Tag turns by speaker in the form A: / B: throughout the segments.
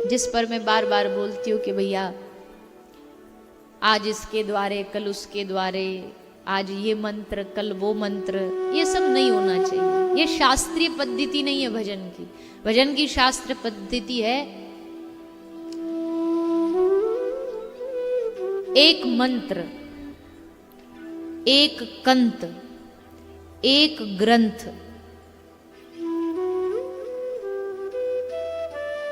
A: जिस पर मैं बार बार बोलती हूँ कि भैया आज इसके द्वारे कल उसके द्वारे, आज ये मंत्र कल वो मंत्र, ये सब नहीं होना चाहिए। ये शास्त्रीय पद्धति नहीं है भजन की। भजन की शास्त्र पद्धति है एक मंत्र, एक कंत, एक ग्रंथ,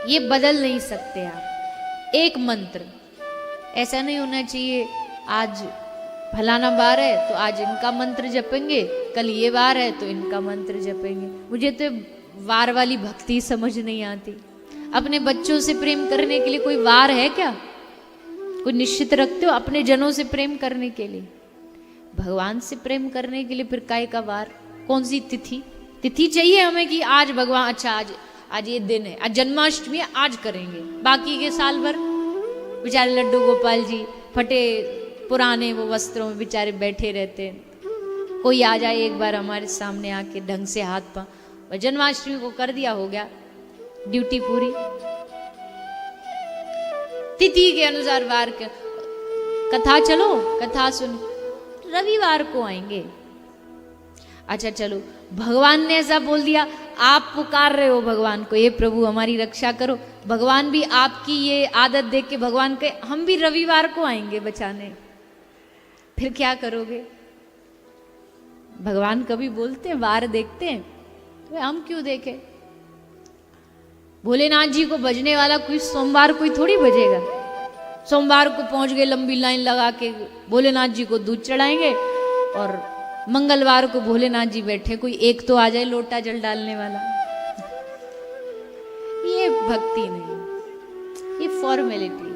A: ये बदल नहीं सकते आप। एक मंत्र, ऐसा नहीं होना चाहिए आज फलाना बार है तो आज इनका मंत्र जपेंगे, कल ये बार है तो इनका मंत्र जपेंगे। मुझे तो वार वाली भक्ति समझ नहीं आती। अपने बच्चों से प्रेम करने के लिए कोई वार है क्या? कोई निश्चित रखते हो अपने जनों से प्रेम करने के लिए? भगवान से प्रेम करने के लिए फिर काय का वार? कौन सी तिथि? तिथि चाहिए हमें कि आज भगवान, अच्छा आज ये दिन है, आज जन्माष्टमी है, आज करेंगे। बाकी के साल भर बेचारे लड्डू गोपाल जी फटे पुराने वो वस्त्रों में बेचारे बैठे रहते हैं। कोई आ जाए एक बार हमारे सामने आके ढंग से हाथ पांव, जन्माष्टमी को कर दिया, हो गया ड्यूटी पूरी। तिथि के अनुसार वार के कथा, चलो कथा सुन, रविवार को आएंगे। अच्छा चलो, भगवान ने ऐसा बोल दिया, आप पुकार रहे हो भगवान को, ये प्रभु हमारी रक्षा करो। भगवान भी आपकी ये आदत देख के भगवान के हम भी रविवार को आएंगे बचाने, फिर क्या करोगे? भगवान कभी बोलते हैं वार देखते हैं? तो हम क्यों देखें? भोलेनाथ जी को भजने वाला कोई सोमवार कोई थोड़ी भजेगा। सोमवार को पहुंच गए, लंबी लाइन लगा के भोलेनाथ जी को दूध चढ़ाएंगे, और मंगलवार को भोलेनाथ जी बैठे, कोई एक तो आ जाए लोटा जल डालने वाला। ये भक्ति नहीं, ये फॉर्मेलिटी।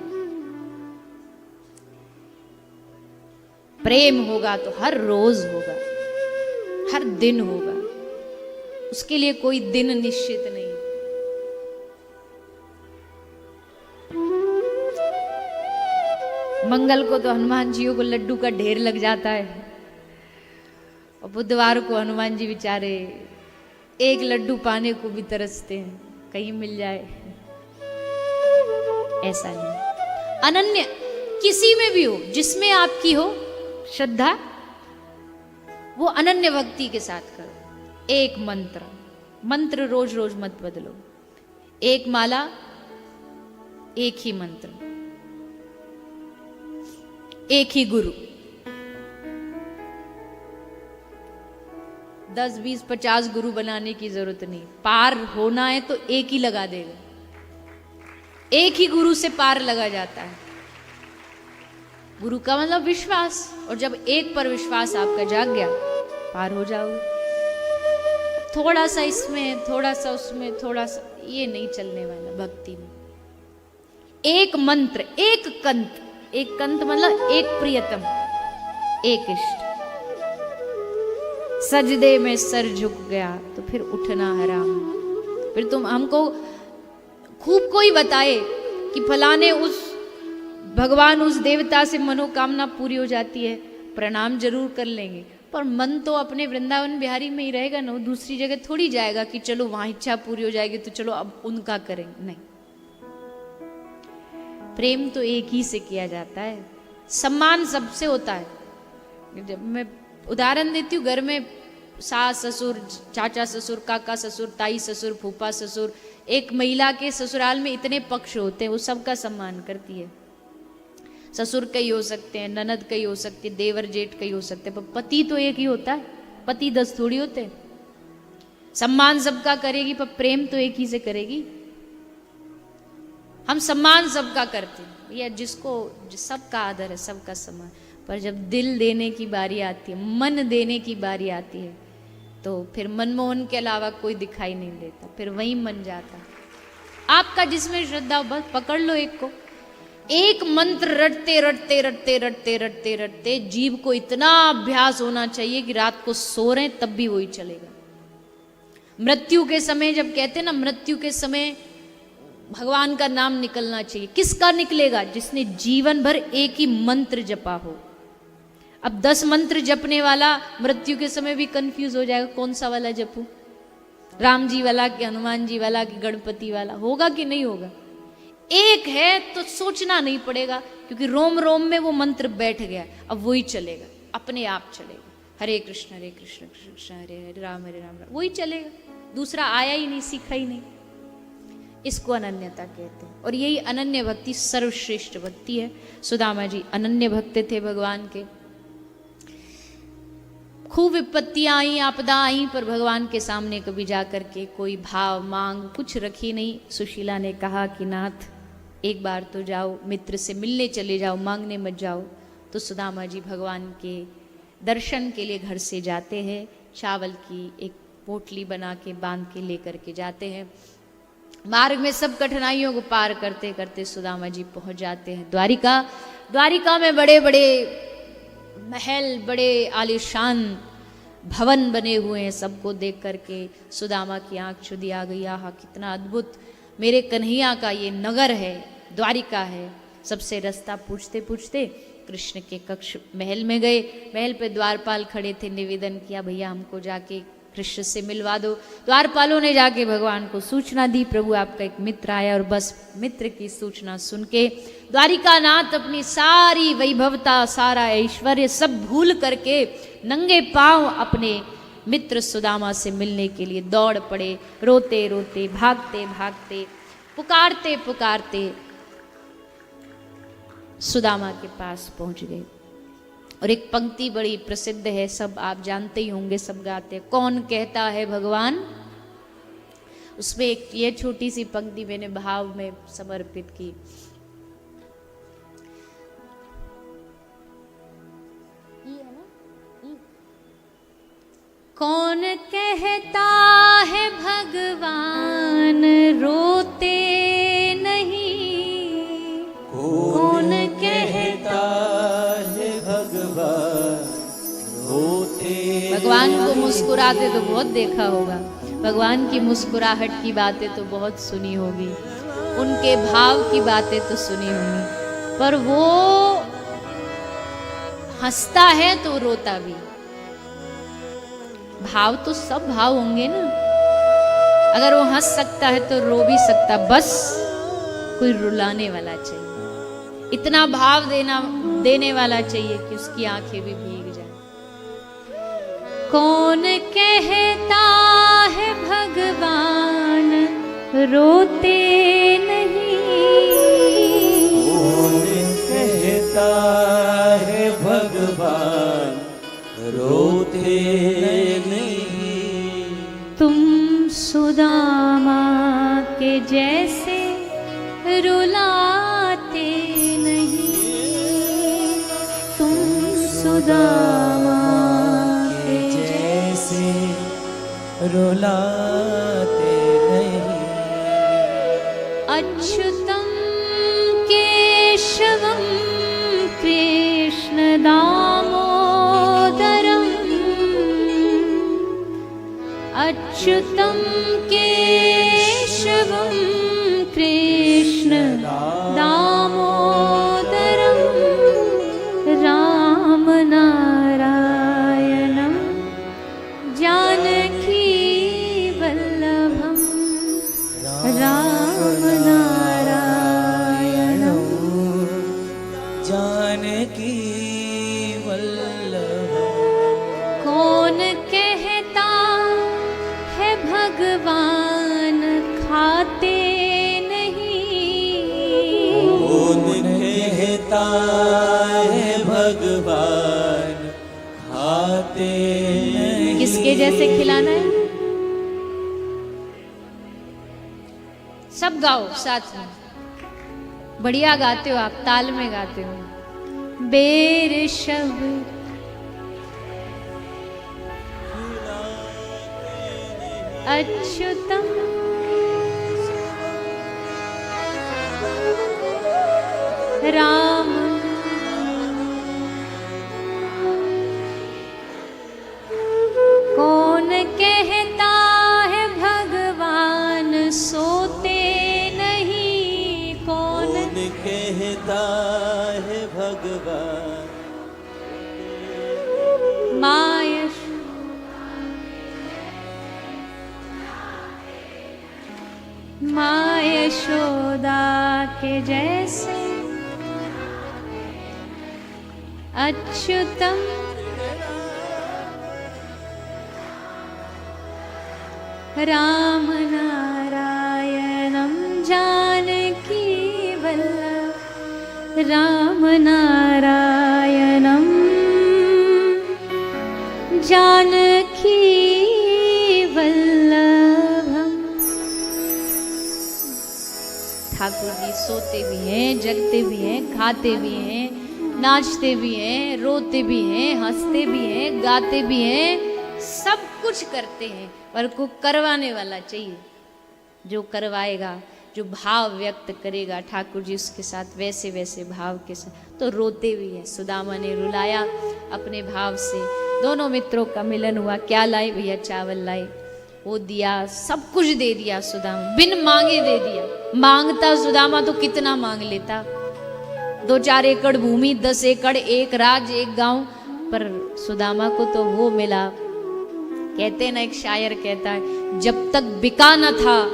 A: प्रेम होगा तो हर रोज होगा, हर दिन होगा, उसके लिए कोई दिन निश्चित नहीं। मंगल को तो हनुमान जी को लड्डू का ढेर लग जाता है, और बुधवार को हनुमान जी बेचारे एक लड्डू पाने को भी तरसते हैं, कहीं मिल जाए। ऐसा नहीं, अनन्य किसी में भी हो, जिसमें आपकी हो श्रद्धा, वो अनन्य भक्ति के साथ करो। एक मंत्र, मंत्र रोज रोज मत बदलो। एक माला, एक ही मंत्र, एक ही गुरु। 10, 20, 50 गुरु बनाने की जरूरत नहीं। पार होना है तो एक ही लगा देगा, एक ही गुरु से पार लगा जाता है। गुरु का मतलब विश्वास, और जब एक पर विश्वास आपका जाग गया, पार हो जाओगे। थोड़ा सा इसमें, थोड़ा सा उसमें, थोड़ा सा, ये नहीं चलने वाला भक्ति में। एक मंत्र, एक कंत, एक कंत मतलब एक प्रियतम, एक इष्ट। सजदे में सर झुक गया तो फिर उठना हराम। फिर तुम हमको खूब कोई बताए कि फलाने उस भगवान, उस देवता से मनोकामना पूरी हो जाती है, प्रणाम जरूर कर लेंगे, पर मन तो अपने वृंदावन बिहारी में ही रहेगा ना। वो दूसरी जगह थोड़ी जाएगा कि चलो वहां इच्छा पूरी हो जाएगी तो चलो अब उनका करेंगे, नहीं। प्रेम तो एक ही से किया जाता है, सम्मान सबसे होता है। जब मैं उदाहरण देती हूँ, घर में सास ससुर, चाचा ससुर, काका ससुर, ताई ससुर, फूफा ससुर, एक महिला के ससुराल में इतने पक्ष होते हैं, वो सबका सम्मान करती है। ससुर कई हो सकते हैं, ननद कई हो सकते हैं, देवर जेठ कई हो सकते हैं, पर पति तो एक ही होता है। पति 10 थोड़ी होते। सम्मान सबका करेगी, पर प्रेम तो एक ही से करेगी। हम सम्मान सबका करते हैं भैया, जिसको सबका आदर है, सबका सम्मान, पर जब दिल देने की बारी आती है, मन देने की बारी आती है, तो फिर मनमोहन के अलावा कोई दिखाई नहीं देता, फिर वही मन जाता। आपका जिसमें श्रद्धा, बस पकड़ लो एक को। एक मंत्र रटते रटते रटते रटते रटते रटते जीव को इतना अभ्यास होना चाहिए कि रात को सो रहे तब भी वही चलेगा। मृत्यु के समय जब कहते ना, मृत्यु के समय भगवान का नाम निकलना चाहिए। किसका निकलेगा? जिसने जीवन भर एक ही मंत्र जपा हो। अब 10 मंत्र जपने वाला मृत्यु के समय भी कंफ्यूज हो जाएगा, कौन सा वाला जपूं, राम जी वाला कि हनुमान जी वाला कि गणपति वाला, होगा कि नहीं होगा। एक है तो सोचना नहीं पड़ेगा, क्योंकि रोम रोम में वो मंत्र बैठ गया, अब वही चलेगा, अपने आप चलेगा। हरे कृष्ण कृष्ण कृष्ण हरे हरे राम राम, वही चलेगा, दूसरा आया ही नहीं, सीखा ही नहीं। इसको अनन्यता कहते हैं, और यही अनन्य भक्ति सर्वश्रेष्ठ भक्ति है। सुदामा जी अनन्य भक्त थे भगवान के। खूब विपत्तियां आई, आपदा आई, पर भगवान के सामने कभी जाकर के कोई भाव मांग कुछ रखी नहीं। सुशीला ने कहा कि नाथ एक बार तो जाओ, मित्र से मिलने चले जाओ, मांगने मत जाओ। तो सुदामा जी भगवान के दर्शन के लिए घर से जाते हैं, चावल की एक पोटली बना के बांध के लेकर के जाते हैं। मार्ग में सब कठिनाइयों को पार करते करते सुदामा जी पहुंच जाते हैं द्वारिका। द्वारिका में बड़े बड़े महल, बड़े आलीशान भवन बने हुए हैं। सबको देख करके सुदामा की आंख चुदी आ गई, आहा कितना अद्भुत मेरे कन्हैया का ये नगर है, द्वारिका है। सबसे रास्ता पूछते पूछते कृष्ण के कक्ष महल में गए। महल पे द्वारपाल खड़े थे, निवेदन किया भैया हमको जाके कृष्ण से मिलवा दो। द्वारपालों ने जाके भगवान को सूचना दी, प्रभु आपका एक मित्र आया। और बस मित्र की सूचना सुन के द्वारिकानाथ अपनी सारी वैभवता, सारा ऐश्वर्य सब भूल करके नंगे पांव अपने मित्र सुदामा से मिलने के लिए दौड़ पड़े। रोते रोते, भागते भागते, पुकारते पुकारते सुदामा के पास पहुंच गए। और एक पंक्ति बड़ी प्रसिद्ध है, सब आप जानते ही होंगे, सब गाते हैं, कौन कहता है भगवान। उसमें एक ये छोटी सी पंक्ति मैंने भाव में समर्पित की। कौन कहता है भगवान रोते नहीं, कौन कहता है भगवान रोते। भगवान को मुस्कुराते तो बहुत देखा होगा, भगवान की मुस्कुराहट की बातें तो बहुत सुनी होगी, उनके भाव की बातें तो सुनी होंगी, पर वो हंसता है तो रोता भी। भाव तो सब भाव होंगे ना, अगर वो हंस सकता है तो रो भी सकता, बस कोई रुलाने वाला चाहिए, इतना भाव देने वाला चाहिए कि उसकी आंखें भी भीग जाए। कौन कहता है भगवान रोते नहीं,
B: कौन कहता है भगवान रोते नहीं।
A: तुम सुदामा के जैसे रुलाते नहीं, तुम सुदामा के
B: जैसे रुलाते नहीं।
A: अच्युतम केशवम कृष्ण दामोदरम, अच्युतम केशवम कृष्ण दामोदरम, राम नारायणम जानकी वल्लभम, राम नारायणम
B: जानकी वल्लभ।
A: कौन कहता है भगवान खाते नहीं,
B: कौन कहता है भगवान खाते नहीं।
A: किसके जैसे खिलाना है? सब गाओ साथ में, बढ़िया गाते हो आप, ताल में गाते हो। बेर शब्द अच्युतम राम कौन कहता है भगवान सोते नहीं, कौन
B: कहता है भगवान
A: मायश माँ यशोदा के जैसे अच्युतम राम नारायणं जानकी वल्लभ राम नारायणं जानकी वल्लभम। ठाकुर जी सोते भी हैं, जगते भी हैं, खाते भी हैं, नाचते भी हैं, रोते भी हैं, हंसते भी हैं, गाते भी हैं, सब कुछ करते हैं, पर को करवाने वाला चाहिए। जो करवाएगा, जो भाव व्यक्त करेगा ठाकुर जी उसके साथ वैसे वैसे भाव के साथ, तो रोते भी हैं। सुदामा ने रुलाया अपने भाव से। दोनों मित्रों का मिलन हुआ। क्या लाए भैया? चावल लाए, वो दिया, सब कुछ दे दिया सुदामा, बिन मांगे दे दिया। मांगता सुदामा तो कितना मांग लेता, 2-4 एकड़ भूमि, 10 एकड़, एक राज, एक गांव, पर सुदामा को तो वो मिला। कहते ना, एक शायर कहता है, जब तक बिका न था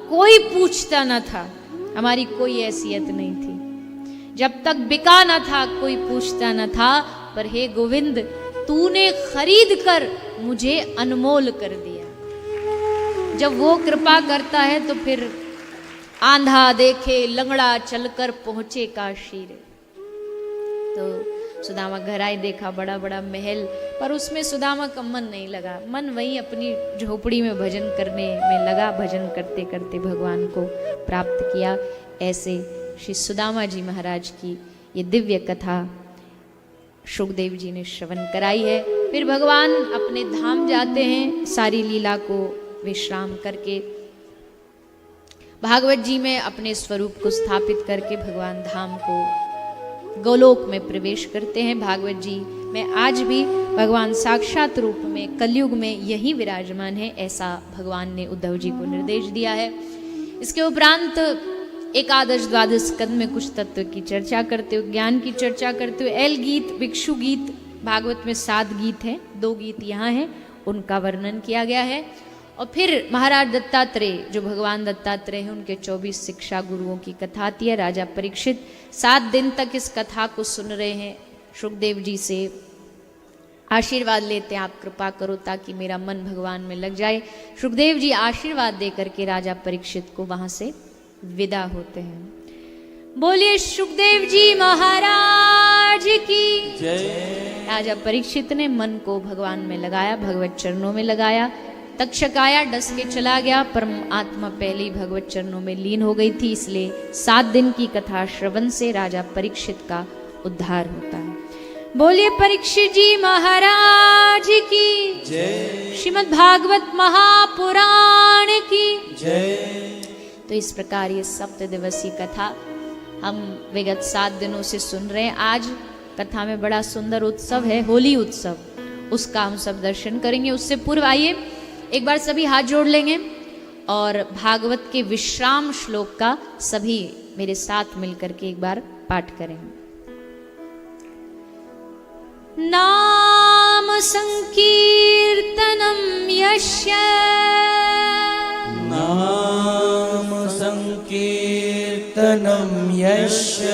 A: कोई पूछता न था, हमारी कोई हैसियत नहीं थी। जब तक बिका न था कोई पूछता न था, पर हे गोविंद तूने खरीद कर मुझे अनमोल कर दिया। जब वो कृपा करता है तो फिर आंधा देखे लंगड़ा चलकर पहुंचे काशी रे। तो सुदामा घर आए, देखा बड़ा बड़ा महल, पर उसमें सुदामा का मन नहीं लगा। मन वहीं अपनी झोपड़ी में भजन करने में लगा। भजन करते करते भगवान को प्राप्त किया। ऐसे श्री सुदामा जी महाराज की ये दिव्य कथा शुकदेव जी ने श्रवण कराई है। फिर भगवान अपने धाम जाते हैं, सारी लीला को विश्राम करके भागवत जी में अपने स्वरूप को स्थापित करके भगवान धाम को गोलोक में प्रवेश करते हैं। भागवत जी में आज भी भगवान साक्षात रूप में कलयुग में यही विराजमान है, ऐसा भगवान ने उद्धव जी को निर्देश दिया है। इसके उपरांत एकादश द्वादश स्कंद में कुछ तत्व की चर्चा करते हुए, ज्ञान की चर्चा करते हुए, एल गीत, भिक्षु गीत, भागवत में 7 गीत हैं, 2 गीत यहाँ हैं, उनका वर्णन किया गया है। और फिर महाराज दत्तात्रेय, जो भगवान दत्तात्रेय हैं, उनके 24 शिक्षा गुरुओं की कथा आती है। राजा परीक्षित 7 दिन तक इस कथा को सुन रहे हैं, शुकदेव जी से आशीर्वाद लेते हैं, आप कृपा करो ताकि मेरा मन भगवान में लग जाए। शुकदेव जी आशीर्वाद दे करके राजा परीक्षित को वहां से विदा होते हैं। बोलिए शुकदेव जी महाराज की
B: जय।
A: राजा परीक्षित ने मन को भगवान में लगाया, भगवत चरणों में लगाया। तक्षक आया, डस के चला गया, परम आत्मा पहले ही भगवत चरणों में लीन हो गई थी। इसलिए 7 दिन की कथा श्रवण से राजा परीक्षित का उद्धार होता है। बोलिए परीक्षित जी महाराज की
B: जय।
A: श्रीमद् भागवत महापुराण की
B: जय।
A: तो इस प्रकार ये 7 दिवसीय कथा हम विगत 7 दिनों से सुन रहे हैं। आज कथा में बड़ा सुंदर उत्सव है, होली उत्सव, उसका हम सब दर्शन करेंगे। उससे पूर्व आइए एक बार सभी हाथ जोड़ लेंगे और भागवत के विश्राम श्लोक का सभी मेरे साथ मिलकर के एक बार पाठ करेंगे। नाम संकीर्तनम यस्य,
B: नाम संकीर्तनम यस्य,